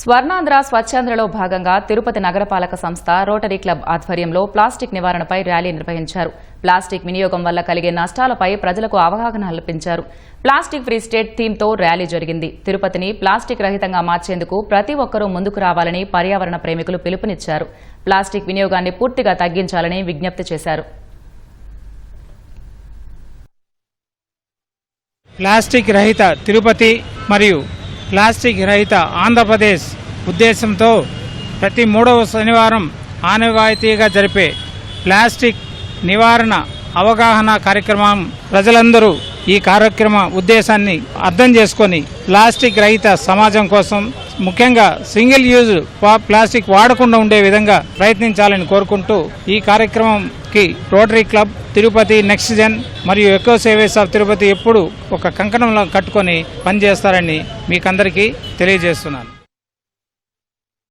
స్వర్ణాంధ్ర స్వచ్ఛాంధ్రలో భాగంగా తిరుపతి నగరపాలక సంస్థ రోటరీ క్లబ్ ఆధ్వర్యంలో ప్లాస్టిక్ నివారణపై ర్యాలీ నిర్వహించారు. ప్లాస్టిక్ వినియోగం వల్ల కలిగే నష్టాలపై ప్రజలకు అవగాహన కల్పించారు. ప్లాస్టిక్ ఫ్రీ స్టేట్ థీమ్తో ర్యాలీ జరిగింది. తిరుపతిని ప్లాస్టిక్ రహితంగా మార్చేందుకు ప్రతి ఒక్కరూ ముందుకు రావాలని పర్యావరణ ప్రేమికులు పిలుపునిచ్చారు. ప్లాస్టిక్ వినియోగాన్ని పూర్తిగా తగ్గించాలని విజ్ఞప్తి చేశారు. ప్లాస్టిక్ రహిత తిరుపతి మరియు ప్లాస్టిక్ రహిత ఆంధ్రప్రదేశ్ ఉద్దేశంతో ప్రతి 3వ శనివారం ఆనవాయితీగా జరిపే ప్లాస్టిక్ నివారణ అవగాహన కార్యక్రమం ప్రజలందరూ ఈ కార్యక్రమ ఉద్దేశాన్ని అర్థం చేసుకొని ప్లాస్టిక్ రహిత సమాజం కోసం ముఖ్యంగా సింగిల్ యూజ్ ప్లాస్టిక్ వాడకుండా ఉండే విధంగా ప్రయత్నించాలని కోరుకుంటూ ఈ కార్యక్రమంకి Rotary club Tirupati next gen మరియు ఎకో సర్వీస్ ఆఫ్ తిరుపతి ఎప్పుడు ఒక కంకణంలో కట్టుకొని పనిచేస్తారని మీకందరికీ తెలియజేస్తున్నాను.